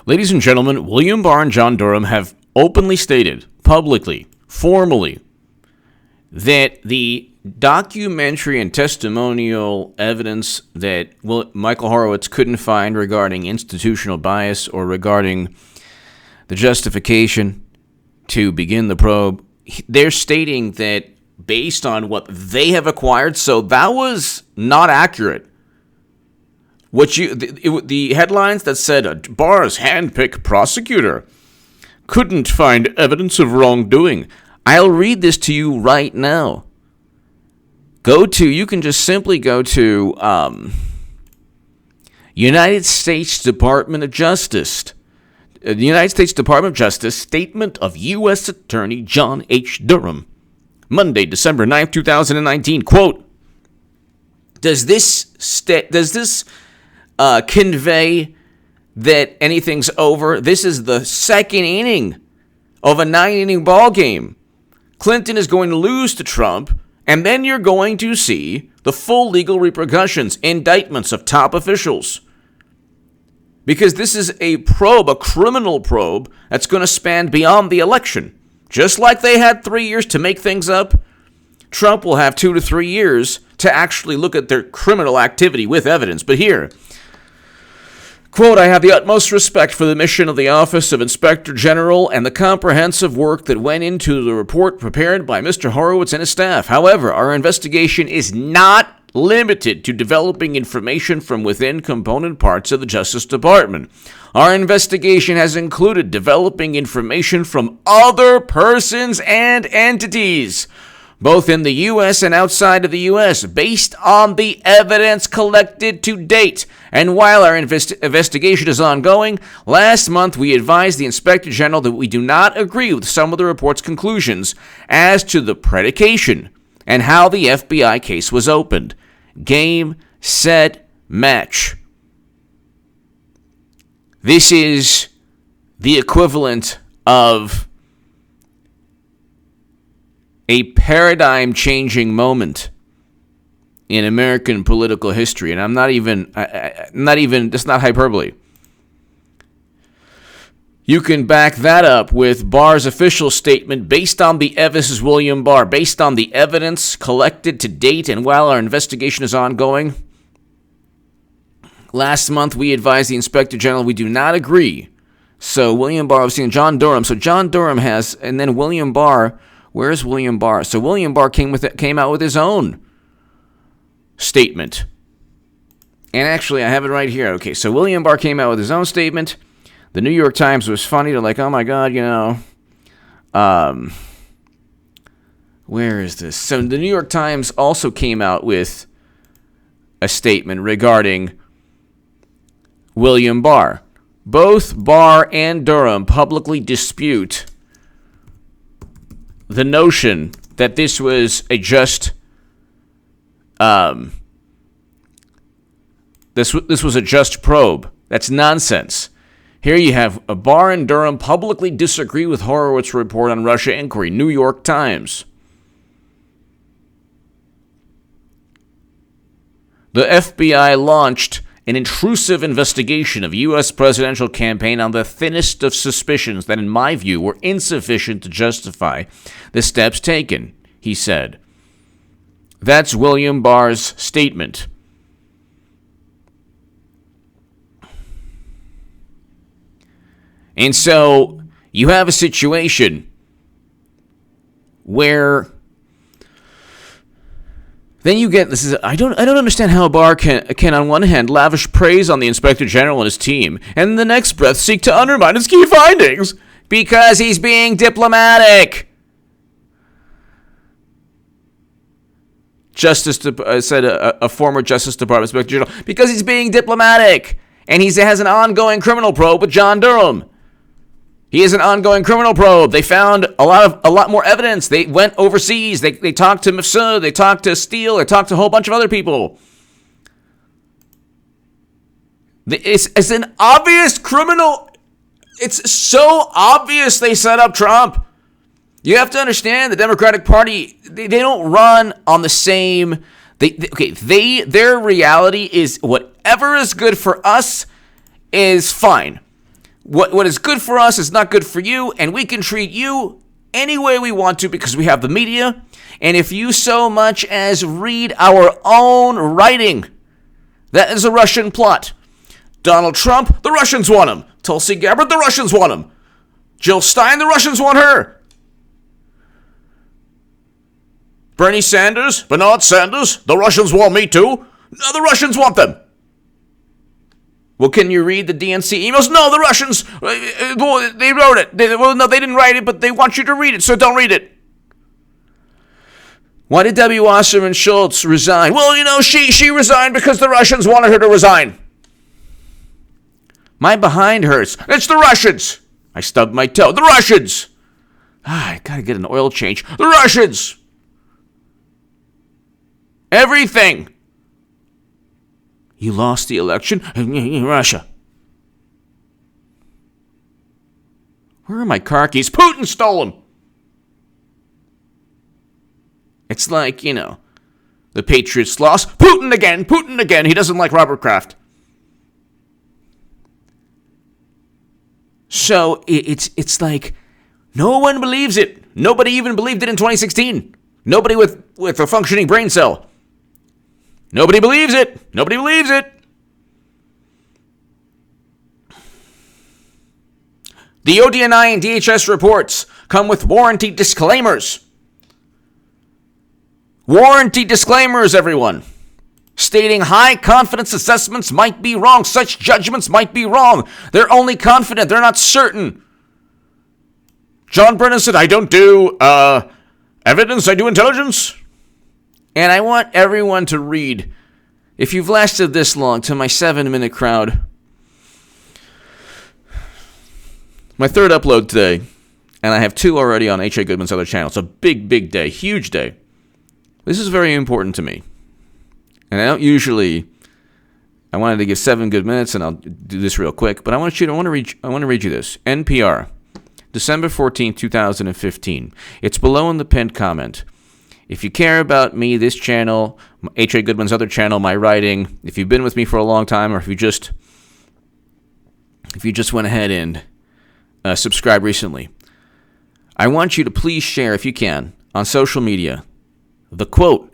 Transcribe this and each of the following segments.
Ladies and gentlemen, William Barr and John Durham have openly stated, publicly, formally, that the documentary and testimonial evidence that Michael Horowitz couldn't find regarding institutional bias or regarding the justification to begin the probe, they're stating that based on what they have acquired, so that was not accurate. The headlines that said Barr's handpicked prosecutor couldn't find evidence of wrongdoing. I'll read this to you right now. You can just simply go to United States Department of Justice. The United States Department of Justice Statement of U.S. Attorney John H. Durham, Monday, December 9th, 2019. Quote, does this convey that anything's over? This is the second inning of a 9-inning ball game. Clinton is going to lose to Trump, and then you're going to see the full legal repercussions, indictments of top officials. Because this is a probe, a criminal probe, that's going to span beyond the election. Just like they had 3 years to make things up, Trump will have 2 to 3 years to actually look at their criminal activity with evidence. But here, quote, I have the utmost respect for the mission of the Office of Inspector General and the comprehensive work that went into the report prepared by Mr. Horowitz and his staff. However, our investigation is not limited to developing information from within component parts of the Justice Department. Our investigation has included developing information from other persons and entities, both in the U.S. and outside of the U.S., based on the evidence collected to date. And while our investigation is ongoing, last month we advised the Inspector General that we do not agree with some of the report's conclusions as to the predication and how the FBI case was opened. Game, set, match. This is the equivalent of a paradigm-changing moment in American political history, and that's not hyperbole. You can back that up with Barr's official statement based on the evidence, William Barr, based on the evidence collected to date, and while our investigation is ongoing. Last month, we advised the Inspector General we do not agree. So William Barr, I've seen John Durham. So John Durham has, and then William Barr. Where's William Barr? So William Barr came out with his own statement. And actually, I have it right here. Okay, so William Barr came out with his own statement. The New York Times was funny. They're like, oh my God, where is this? So the New York Times also came out with a statement regarding William Barr. Both Barr and Durham publicly dispute the notion that this was a just this was a just probe. That's nonsense. Here you have Barr and Durham publicly disagree with Horowitz's report on Russia inquiry. New York Times. The FBI launched an intrusive investigation of U.S. presidential campaign on the thinnest of suspicions that, in my view, were insufficient to justify the steps taken, he said. That's William Barr's statement. And so you have a situation where then you get this is I don't understand how Barr can on one hand lavish praise on the Inspector General and his team, and in the next breath seek to undermine his key findings because he's being diplomatic. Said a former Justice Department Inspector General, because he's being diplomatic, and he has an ongoing criminal probe with John Durham. He has an ongoing criminal probe. They found a lot more evidence. They went overseas. They talked to Mifsud. They talked to Steele. They talked to a whole bunch of other people. It's an obvious criminal. It's so obvious they set up Trump. You have to understand the Democratic Party, they don't run on the same. Their reality is whatever is good for us is fine. What is good for us is not good for you, and we can treat you any way we want to because we have the media. And if you so much as read our own writing, that is a Russian plot. Donald Trump, the Russians want him. Tulsi Gabbard, the Russians want him. Jill Stein, the Russians want her. Bernie Sanders, Bernard Sanders, the Russians want me too. No, the Russians want them. Well, can you read the DNC emails? No, the Russians, they wrote it. No, they didn't write it, but they want you to read it, so don't read it. Why did Debbie Wasserman Schultz resign? Well, she resigned because the Russians wanted her to resign. My behind hurts. It's the Russians. I stubbed my toe. The Russians. I gotta get an oil change. The Russians. Everything. You lost the election in Russia. Where are my car keys? Putin stole them. It's like, the Patriots lost. Putin again. He doesn't like Robert Kraft. So it's like no one believes it. Nobody even believed it in 2016. Nobody with a functioning brain cell. Nobody believes it. Nobody believes it. The ODNI and DHS reports come with warranty disclaimers. Warranty disclaimers, everyone. Stating high confidence assessments might be wrong. Such judgments might be wrong. They're only confident. They're not certain. John Brennan said, I don't do evidence. I do intelligence. And I want everyone to read, if you've lasted this long, to my 7-minute crowd. My third upload today, and I have 2 already on H.A. Goodman's other channel. It's a big, big day, huge day. This is very important to me. And I wanted to give 7 good minutes, and I'll do this real quick, but I want to read you this. NPR, December 14, 2015. It's below in the pinned comment. If you care about me, this channel, H.A. Goodman's other channel, my writing, if you've been with me for a long time, or if you just went ahead and subscribed recently, I want you to please share, if you can, on social media, the quote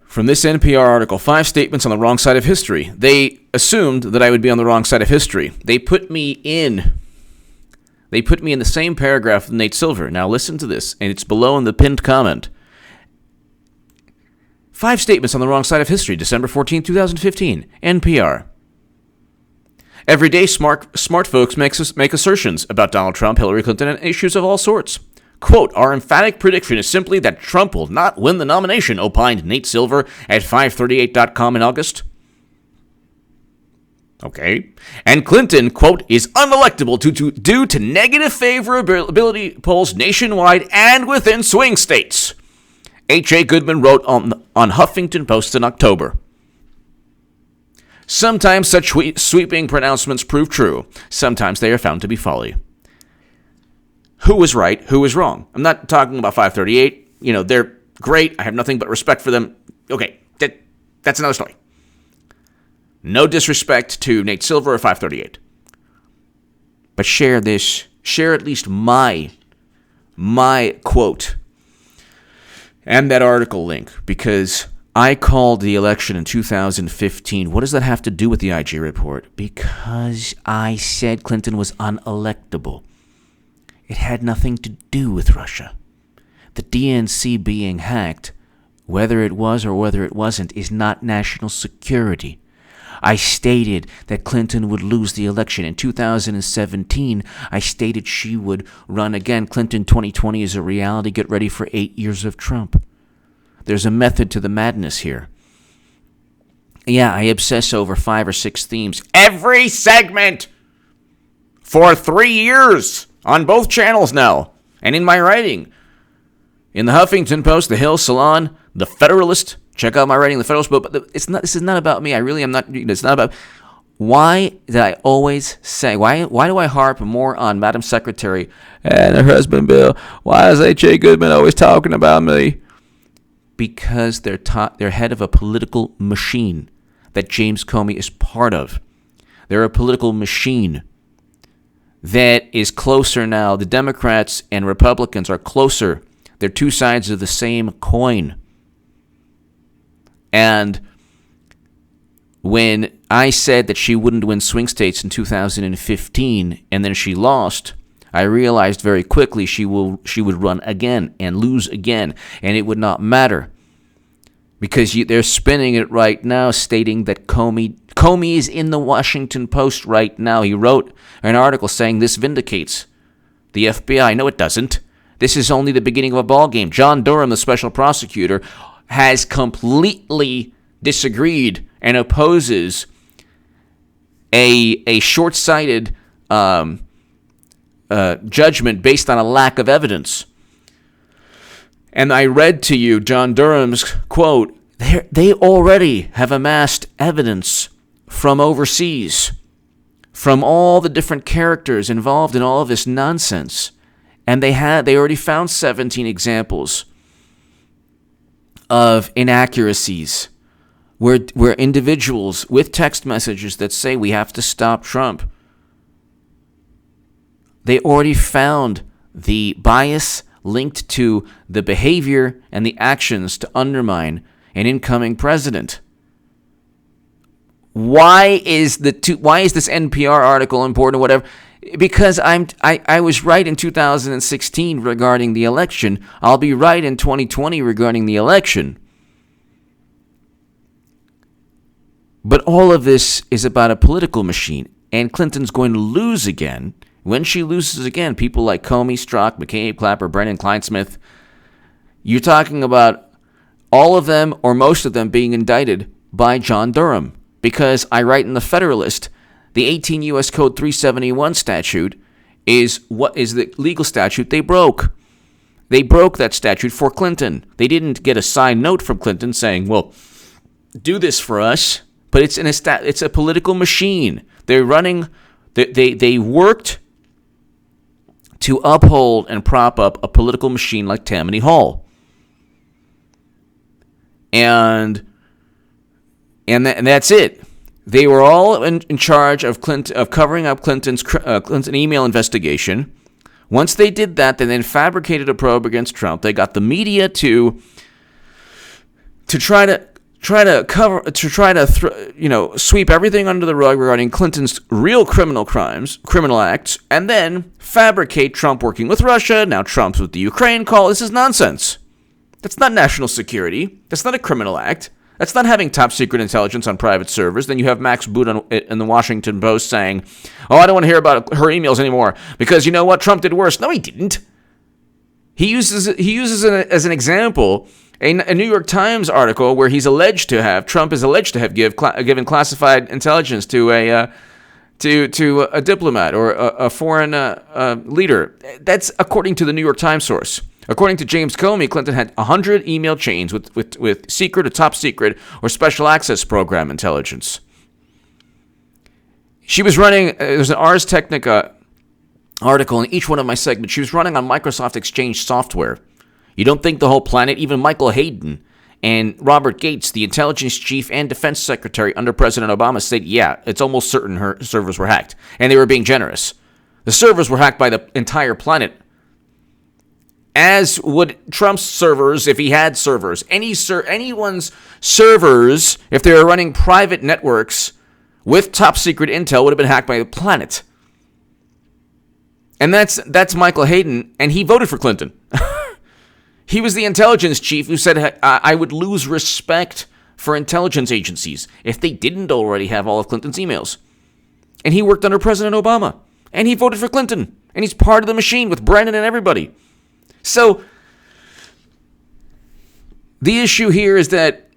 from this NPR article, 5 statements on the wrong side of history. They assumed that I would be on the wrong side of history. They put me in the same paragraph with Nate Silver. Now listen to this, and it's below in the pinned comment. 5 statements on the wrong side of history, December 14, 2015, NPR. Every day, smart folks make assertions about Donald Trump, Hillary Clinton, and issues of all sorts. Quote, our emphatic prediction is simply that Trump will not win the nomination, opined Nate Silver at 538.com in August. Okay. And Clinton, quote, is unelectable due to negative favorability polls nationwide and within swing states. H.A. Goodman wrote on Huffington Post in October. Sometimes such sweeping pronouncements prove true. Sometimes they are found to be folly. Who was right? Who was wrong? I'm not talking about 538. They're great. I have nothing but respect for them. Okay, that's another story. No disrespect to Nate Silver or 538. But share this. Share at least my quote and that article link, because I called the election in 2015. What does that have to do with the IG report? Because I said Clinton was unelectable. It had nothing to do with Russia. The DNC being hacked, whether it was or whether it wasn't, is not national security. I stated that Clinton would lose the election. In 2017, I stated she would run again. Clinton 2020 is a reality. Get ready for 8 years of Trump. There's a method to the madness here. Yeah, I obsess over 5 or 6 themes every segment for 3 years on both channels now, and in my writing. In the Huffington Post, the Hill, Salon, the Federalist. Check out my writing in the Federalist. But this is not about me. I really am not. It's not about. Why did I always say? Why do I harp more on Madam Secretary and her husband Bill? Why is H.A. Goodman always talking about me? Because they're head of a political machine that James Comey is part of. They're a political machine that is closer now. The Democrats and Republicans are closer. They're two sides of the same coin. And when I said that she wouldn't win swing states in 2015 and then she lost, I realized very quickly she would run again and lose again, and it would not matter. Because they're spinning it right now, stating that Comey is in the Washington Post right now. He wrote an article saying this vindicates the FBI. No, it doesn't. This is only the beginning of a ballgame. John Durham, the special prosecutor, has completely disagreed and opposes a short-sighted judgment based on a lack of evidence. And I read to you John Durham's quote. They already have amassed evidence from overseas, from all the different characters involved in all of this nonsense. And they already found 17 examples of inaccuracies where individuals with text messages that say we have to stop Trump. They already found the bias linked to the behavior and the actions to undermine an incoming president. Why is this NPR article important or whatever? Because I was right in 2016 regarding the election. I'll be right in 2020 regarding the election. But all of this is about a political machine, and Clinton's going to lose again. When she loses again, people like Comey, Strzok, McCabe, Clapper, Brennan, Kleinsmith, you're talking about all of them or most of them being indicted by John Durham. Because I write in the Federalist, the 18 U.S. Code 371 statute is what is the legal statute they broke. They broke that statute for Clinton. They didn't get a signed note from Clinton saying, well, do this for us. But it's a political machine. They're running, they worked to uphold and prop up a political machine like Tammany Hall. And that's it. They were all in charge of covering up Clinton's email investigation. Once they did that, they then fabricated a probe against Trump. They got the media to try to sweep everything under the rug regarding Clinton's real criminal acts, and then fabricate Trump working with Russia. Now Trump's with the Ukraine call. This is nonsense. That's not national security. That's not a criminal act. That's not having top secret intelligence on private servers. Then you have Max Boot in the Washington Post saying, "Oh, I don't want to hear about her emails anymore because you know what? Trump did worse." No, he didn't. He uses it as an example. A New York Times article where Trump is alleged to have given classified intelligence to a diplomat or a foreign leader. That's according to the New York Times source. According to James Comey, Clinton had 100 email chains with secret or top secret or special access program intelligence. She was running, there's an Ars Technica article in each one of my segments. She was running on Microsoft Exchange software. You don't think the whole planet, even Michael Hayden and Robert Gates, the intelligence chief and defense secretary under President Obama, said, yeah, it's almost certain her servers were hacked. And they were being generous. The servers were hacked by the entire planet. As would Trump's servers if he had servers. Anyone's servers, if they were running private networks with top secret intel, would have been hacked by the planet. And that's Michael Hayden, and he voted for Clinton. He was the intelligence chief who said, I would lose respect for intelligence agencies if they didn't already have all of Clinton's emails. And he worked under President Obama. And he voted for Clinton. And he's part of the machine with Brennan and everybody. So, the issue here is that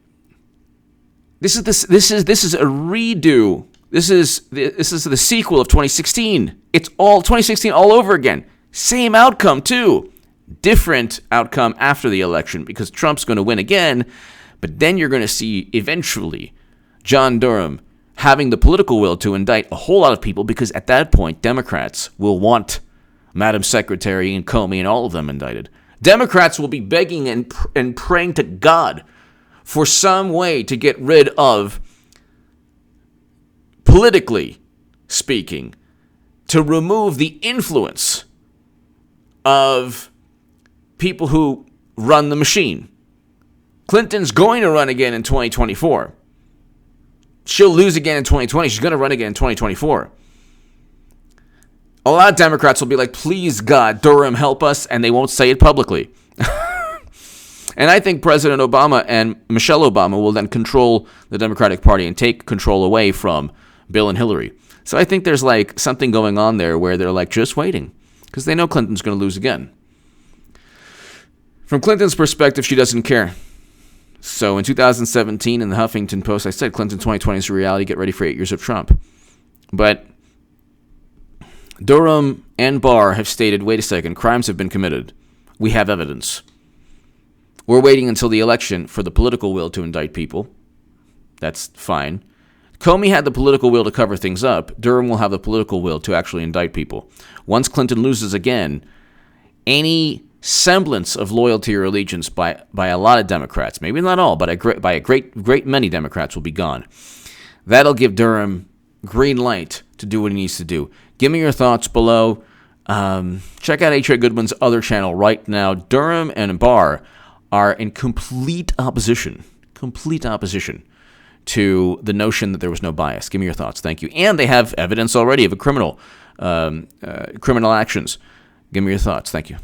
this is a redo. This is the sequel of 2016. It's all 2016 all over again. Same outcome, too. Different outcome after the election because Trump's going to win again, but then you're going to see eventually John Durham having the political will to indict a whole lot of people because at that point Democrats will want Madam Secretary and Comey and all of them indicted. Democrats will be begging and praying to God for some way to get rid of politically speaking, to remove the influence of people who run the machine. Clinton's going to run again in 2024. She'll lose again in 2020. She's going to run again in 2024. A lot of Democrats will be like, please, God, Durham, help us, and they won't say it publicly. And I think President Obama and Michelle Obama will then control the Democratic Party and take control away from Bill and Hillary. So I think there's like something going on there where they're like just waiting because they know Clinton's going to lose again. From Clinton's perspective, she doesn't care. So in 2017 in the Huffington Post, I said Clinton 2020 is a reality. Get ready for 8 years of Trump. But Durham and Barr have stated, wait a second, crimes have been committed. We have evidence. We're waiting until the election for the political will to indict people. That's fine. Comey had the political will to cover things up. Durham will have the political will to actually indict people. Once Clinton loses again, any semblance of loyalty or allegiance by a lot of Democrats, maybe not all, but by a great many Democrats will be gone. That'll give Durham green light to do what he needs to do. Give me your thoughts below. Check out H.A. Goodman's other channel right now. Durham and Barr are in complete opposition to the notion that there was no bias. Give me your thoughts. Thank you. And they have evidence already of a criminal actions. Give me your thoughts. Thank you.